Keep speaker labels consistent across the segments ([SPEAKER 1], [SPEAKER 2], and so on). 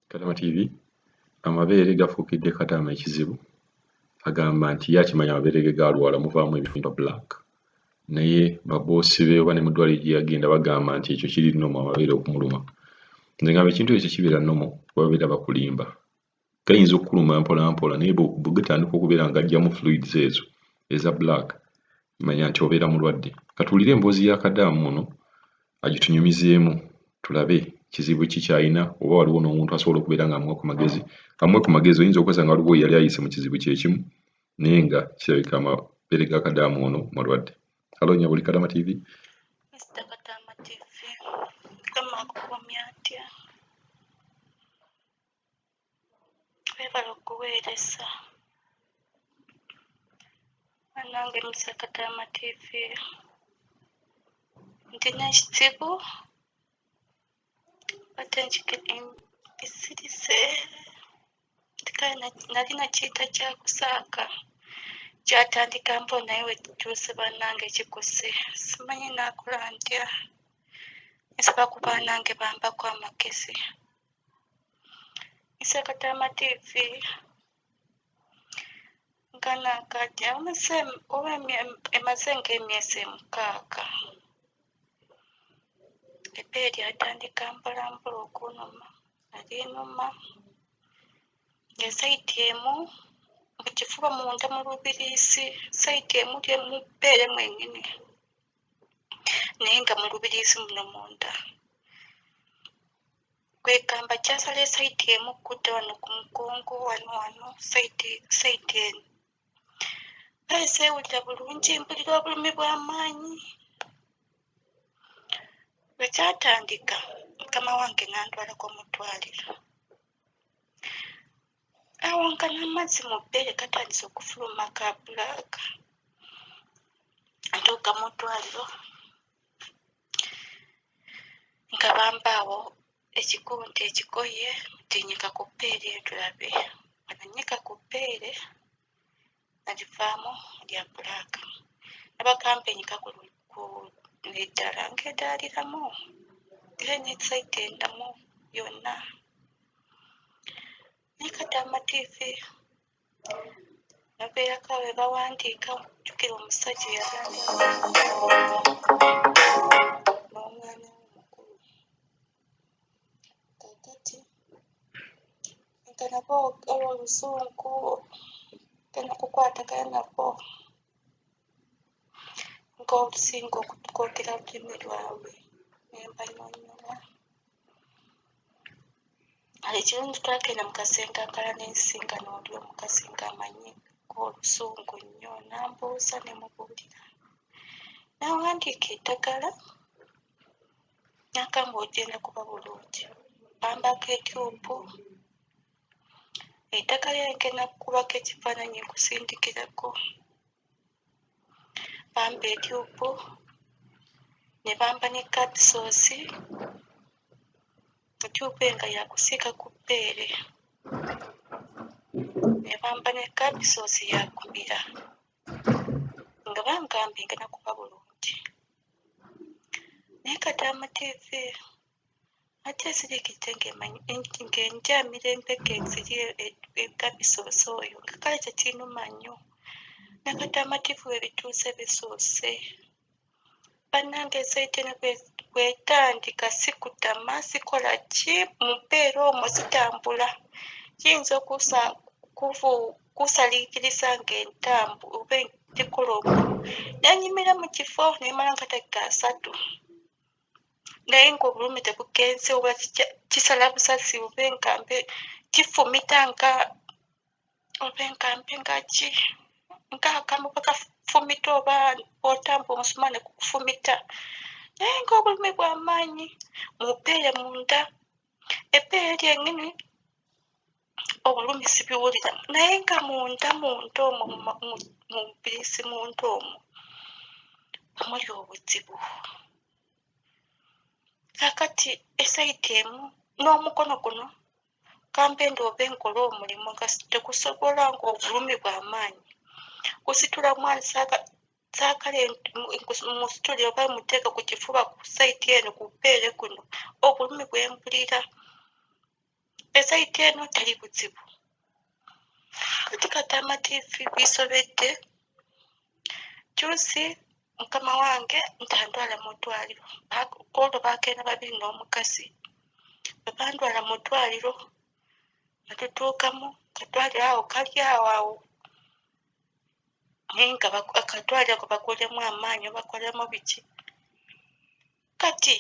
[SPEAKER 1] Katama TV amabeere gafuukidde Kataama ekizibu agamba nti ye akimanya amabeere ge gaalwala muvaamu ebifunta black naye baboosi be oba ne mu ddwaliro gye yagenda bagamba nti ekyo kiri nnomo amabeere okumuluma. Nze ngamba ekintu ekyo tekibeera nnomo kuba babeera bakulimba. Gayinza okukuluma mpola mpola naye bwe gatandika okubeera nga gajjamu fluids ezo eza black manya nti obeera mulwadde. Katuwulire emboozi ya Kadamu muno agitunyumizeemu tulabe kizibu ki ky'alina oba waliwo n'omuntu asobola okubeera ng'amuwa ku magezi. Amuwe ku magezi oyinza okwesanga waliwo yali ayise mu kizibu kye kimu naye nga kirabika amabeere ga Kadamu ono malwadde. Halo Nyabuli Kadama TV.
[SPEAKER 2] Mr. Kadama TV. Kama akukomya atya? Weebala okuweereza. Nange Mr. Kadama TV. Ndina ekizibu ate nkisirise kale nali nakiyita kya kusaaka kyatandika mpo naye wetuuse bannange kikuse simanyi naakola ntya nsaba ku bannange bambako amagezi. Mr. Kadama TV nga nakati oba emaze ng'emyezi 6 ebbeere lyatandika mpolampola okunuma nalinuma esayiti emu mu kifuba munda mu lubiriisi sayiti emu mu bbeere mwennyini naye nga mu lubiriisi muno munda kwegamba kyasala esayiti emu kudda wano ku mugongo wano sayiti eno kale seewulira bulungi mpulira obulumi bw'amaanyi. Bwe kyatandika mukama wange n'antwalako mu ddwaliro awo nga n'amazzi mu bbeere gatandise okufuluma ka bbulaaka ntuuka mu ddwaliro nga bambaawo ekigunta ekikoye tinyika ku bbeere tulabe bananyika ku bbeere nalivaamu lya bbulaaka nabagamba enyika ku eddala ng'edaaliramu era n'esayiti endamu yonna. Naye Kadama TV babeerako be bawandiika jjukira omusajja yagamba n'omwana omukulu kakati nga nabo oluzungu gana kukwatagana nabo ng'olusinga okwogera olulimi lwabwe nembanyonyola. Ekirungi twagenda mu kasenge akalala nensinga n'oli omukazi ng'amanyi oluzungu nnyo nambuuza ne mubuulira nawandiika eddagala n'agamba ogenda kuba bulungi bambako etyubu eddagala engenda kukubako ekifaananyi nkusindikirako bamba etyubu ne bamba ne kapsoosi etyubu nga yakusiika ku bbeere ne bamba ne kapsoosi yakumira nga bangamba engenda kuba bulungi. Naye Kadama TV ate esirikidde ng'enjamira empeke ziri ekapsoosi oyo nga kale tekinuma nnyo ne Kadama TV we bituuse bisoose bannange esayiti eno bwetandika sikutama sikola ki mu bbeere omwo zitambula kiyinza kusaliikiriza ng'entambu oba ekikola omwo nenyimira mu kifo nemala nga dakika 3 naye ng'obulumi tebugenze oba kisala busasi oba enkambe kifumita nga oba enkambe nga ki ng'akamu bakafumita oba otamba omusuma ne kukufumita naye ng'obulumi bw'amaanyi mu bbeere munda ebbeere lyennyini obulumi sibiwulira naye nga munda omwo mu biriisi munda omwo omuli obuzibu. Kakati esayiti emu n'omukono guno kambe ndoobe nkola omulimu nga tegusobola ng'obulumi bw'amaanyi kusitula mwana saakale mu situli oba muteeka ku kifuba ku sayiti eno ku bbeere kuno obulumi bwe mpulira esaiti eno teri buzibu kati Katama TV bisobedde kyusi mukama wange ntandwala mu ddwaliro olwo bagenda babiri n'omukazi bebandwala mu ddwaliro batutuukamu katwaliro awo kali awo naye nga akatwaliro ako bakolemu amaanyi bakolemu biki kati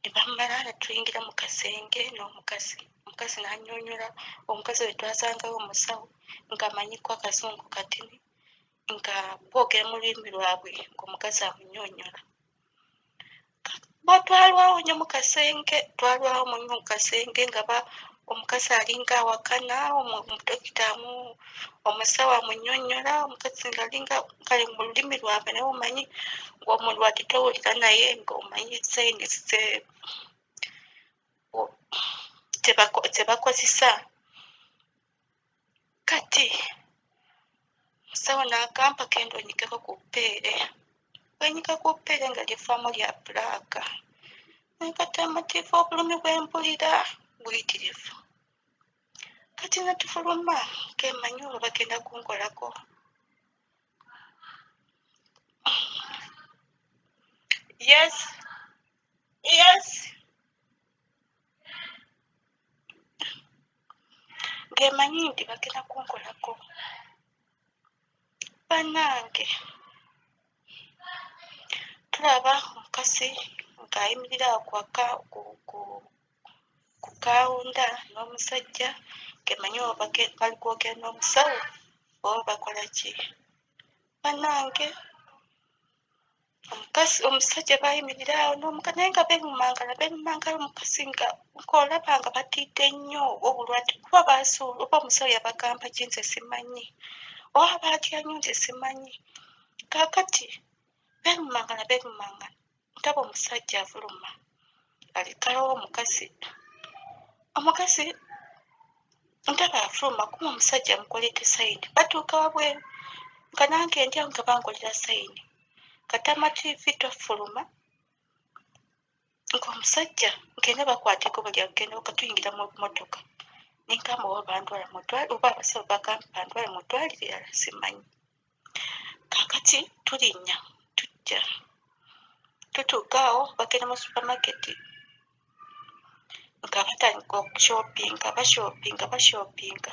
[SPEAKER 2] ne bamala ne tuyingira mu kasenge n'omukazi omukazi n'annyonnyola omukazi we twasangawo omusawo ng'amanyiko akazungu katini nga boogera mu lulimi lwabwe ng'omukazi amunnyonnyola batwalwawo nnyo mu kasenge twalwawo mu kasenge nga omukazi alinga awakana omudokita omusawo amunnyonnyola omukazi ng'alinga kale mu lulimi lwabwe naye omanyi ng'omulwadde towulira naye ng'omanyi sayini tebakozesa kati musawo n'agamba genda onyigeko ku bbeere wenyiga ku bbeere nga lyevaamu lya bbulaaka Katama TV obulumi bw'empulira buyitirivu kati netufuluma kemanyi olwo bagenda kunkolako yes ngemanyi nti bagenda kunkolako bannange tulaba omukazi ng'ayimirira awo ku kawunda n'omusajja kemanyi oba bali kwogera n'omusawo oba bakola ki bannange omusajja bayimirira awo n'omukazi naye nga beerumangala omukazi nga olaba nga batidde nnyo obulwadde kuba basuula oba omusawo yabagamba ki nze simanyi oba baatya nnyo nze simanyi kaakati beerumangala ntaba omusajja avuluma alikalawo omukazi ndaba afuluma kuma omusajja amukolete sayini batuuka wabweru nga nange ndyawo nga bangolera sayini Katama TV tofuluma ng'omusajja ngenda bakwata ekkubo lyagenda okatuyingira mu mmotoka nenkamba oba bandwala mu ddwaliro oba abasawo bagamba bandwala mu ddwaliro erala simanyi kaakati tulinnya tujja tutuuka awo bagenda mu supamaketi nga batandika okushopinga bashopinga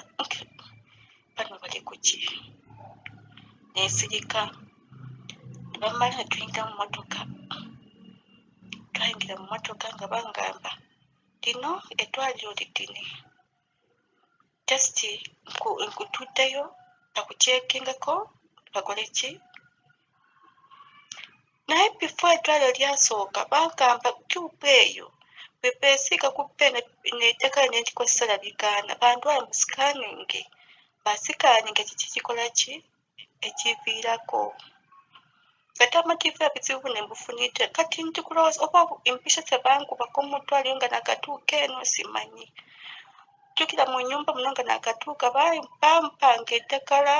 [SPEAKER 2] bano bali ku ki nesirika nebamala ne tuyingira mu mmotoka twayingira mu mmotoka nga bangamba lino eddwaliro litini just nkutuddeyo bakuceekingako bakole ki naye before eddwaliro lyasooka bangamba tyubu eyo bwe beesiiga ku bbe needdagala nendikozesa labigaana bandwala mu sikaaningi basikaaningi kiki kikola ki ekiviirako Katama TV ebizibu ne mbufunidde kati nti kulowooza oba empiso tebangubako mu ddwaliro nga nagatuuka eno simanyi jjukira mu nnyumba muno nga nagatuuka bampanga eddagala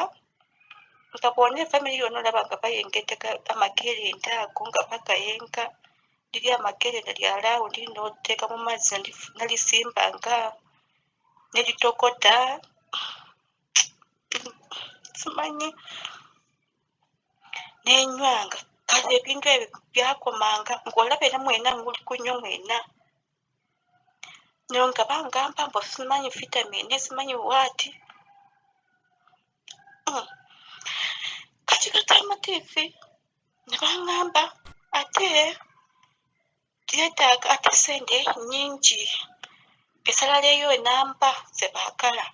[SPEAKER 2] nga bwona efamiri yonna olaba nga bayenga eddagala amakerenda ago nga bagayenga liri amakerenda lya laawundi n'oteeka mu mazzi nalisimbanga nelitokota simanyi nenywanga kale ebintu ebyo byakomanga ng'olaba era mwena muli kunywa mwena nyo nga bangamba mbu simanyi vitamini simanyi waati kati Katama TV ne bangamba ate yeetaaga ate sente nnyingi esalareyo enamba ze baagala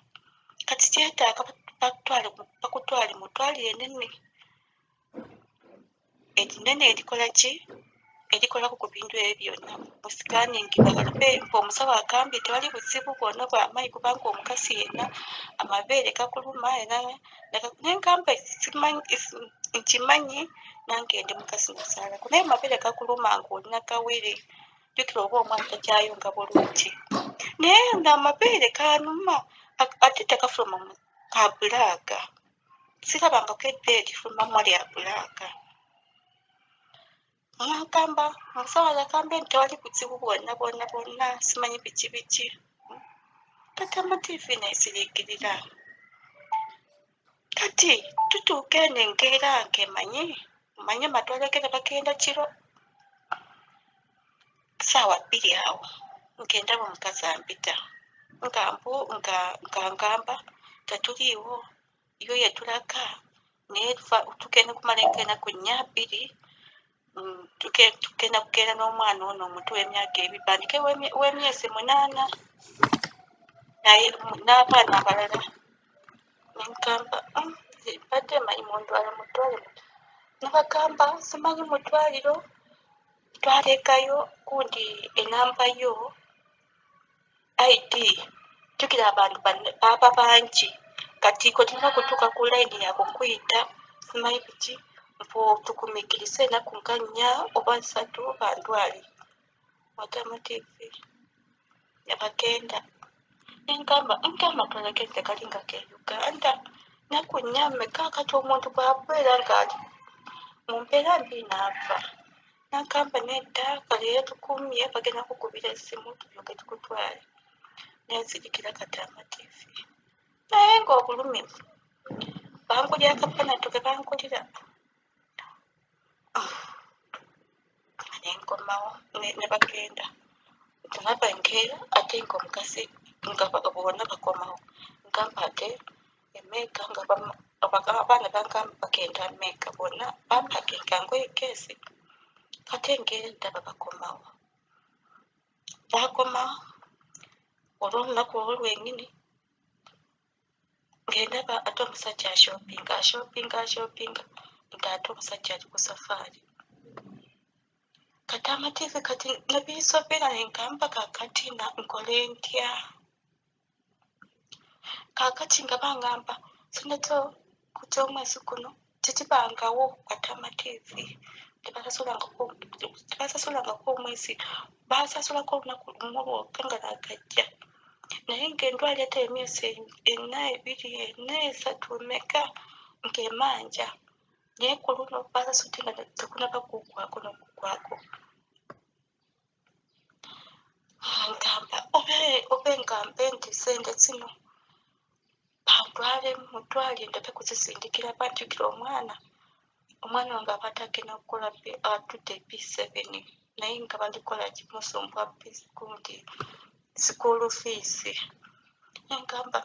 [SPEAKER 2] kati kyetaaga bakutwale mu ddwaliro ennene erinene erikola ki erikolako ku bintu ebyo byonna mu sikaaningi balabe omusawo agambye tewali buzibu bwonna bw'amaanyi kubanga omukazi yenna amabeere gakuluma nengamba nkimanyi nange ndi mukazi nasaalako naye amabeere gakuluma ng'olina gawere jjukira oba omwana takyayonga bulungi naye ng'amabeere ganuma ate tegafuluma ka bulaaga sirabangako ebbeere lifulumamu lya bulaaga nagamba omusawo agambye nti tewali buzibu bwonna simanyi biki kati amativi nesirikirira kati tutuuka eno enkeera nkemanyi manye amatwale gene bagenda kiro ssaawa 2 awo nkendaba omukazi ampita nga ngamba tetuliiwo yo yetulaka naye tugenda kumala enkenaku 4-2 tugenda kukeera n'omwana ono omuto w'emyaka ebibandike w'emyezi 8 naye n'abaana abalala nenkamba badde manyi mundwala mutwale nebagamba simanyi mutwaliro twalekayo kundi enamba yo ID jukira abantu baba bangi kati ko tulina kutuuka ku layini yakukuyita simanyi biki mpo tukumiikirize enaku nga 4 oba 3 bandwali Watama TV nebagenda nenkamba twalagende kalinga ke Uganda naku 4 mmeka kati omuntu bwabeera ngaali mu mbeera mbi naafa nankamba nedda kaleero tukumye bagenda kukubira essimu tulyoke tukutwale nenzirikira Katama TV naye ng'obulumi bangulira akapanato ke bangulira nenkomawo ne bagenda tunaba enkeera ate ng'omukazi nga bonna bakomawo nkamba ate emeeka nga abaana bangamba bagenda meeka bonna bampakinga ngoye keesi kate enkeera endaba bakomawo bakomawo olw'olunaku olwo lwennyini ngendaba ate omusajja ashopinga ng'ate omusajja ali ku safaari Katama TV kati nebiisobera nenkamba kakati nkole ntya kakati nga bangamba sineto kutya omwezi guno tekibangawo Katama TV tebasasulangako omwezi basasulako olunaku lumu lwokka nga nagajja naye ng'endwali ate emyezi 4, 2, 4, 3 meka nk'emanja naye ku luno basasudde nga tekunaba kuggwako n'okuggwako nkamba obe ngambe nti sente zino bantwale mutwale ndabe kuzisindikira banjukira omwana wange aba atagenda kukola atudde B7 naye nga balikola kimusumbwa gundi sikuulu fiisi nenkamba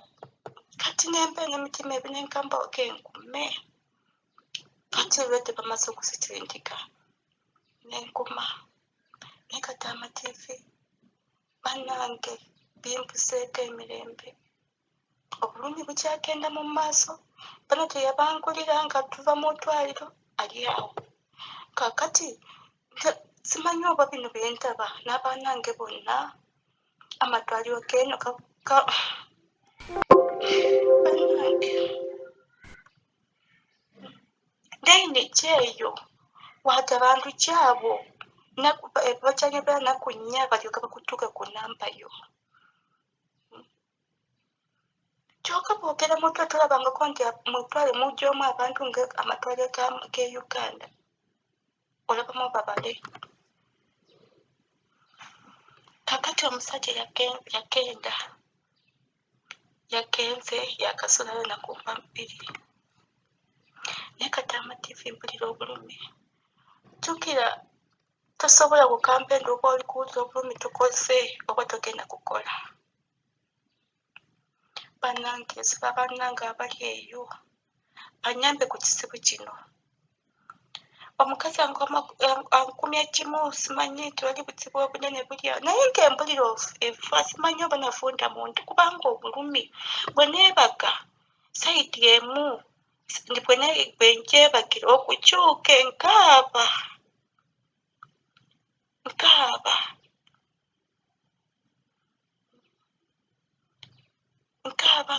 [SPEAKER 2] kati nembe n'emitima ebi nenkamba ogenkume kati olwedde bamaze okuzitindika nenkuma ne Katama TV bannange bimpuseeko emirembe obulumi bukyagenda mu maaso bano teyabangulira nga tuva mu ddwaliro ali awo kakati simanyi oba bino byentaba n'abanange bonna amatwaliro geno bannange layini gyeyo wadde abantu gyabo bakyagenda naku 4 balyoka bakutuuke ku namba yo kyokka boogera mutwe tolabangako nti mutwale mujjoomu abantu nga amatwale ge Uganda olabamu babale kakati omusajja yagenze yakasulayo naku 2 naye Katama TV mpulira obulumi jukira tosobola kukamba endo oba oli kuwulira obulumi tukoze oba togenda kukola bannange siba bannange abali eyo banyambe ku kizibu kino omukazi ankumya kimu simanyi nti wali buzibu obunene bulya naye ng'empulira efa simanyi oba nafunda mundi kubanga obulumi bwe neebaga sayidi emu bwe njebagira okukyuka enkaaba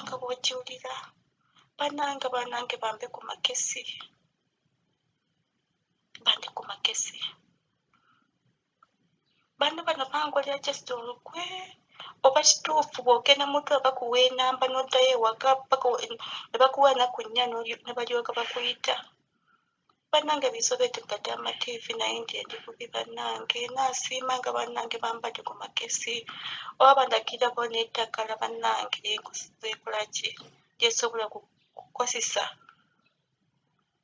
[SPEAKER 2] nga bw'okiwulira bannange bambe ku makesi bano bangolera just olukwe oba kituufu bw'ogenda muto bakuwa enamba n'oddayo ewaka ne bakuwa naku 4 ne balyoka bakuyita bannange bisobedde nkadde amativi naye ndyendi bubi bannange naasiima nga bannange bambadde ku makesi oba bandagirako n'eddagala bannange lyekolaki lyesobola kukozesa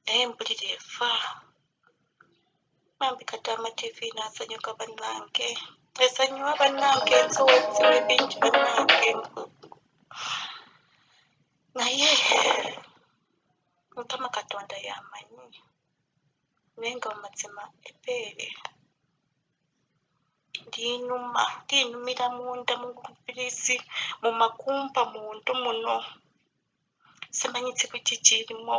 [SPEAKER 2] naye mpulira efa bambikadde amativi naasanyuka bannange esanyuwa bannange nsowa ebizibu bingi bannange naye mukama katonda yamanyi naye nga mumazima ebbeere linumira munda mu bubirizi mu makumpa muntu muno simanyi kibu kikirimu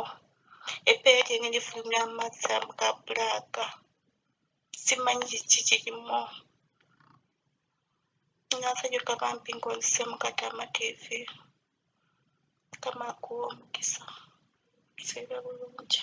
[SPEAKER 2] ebbeere lyene lifulumya amazzi ga bbulaaka simanyi kiki kirimu nasanyuka bambi ng'onziseemu kati amativi mukama akuwa omukisa kiseera bulungi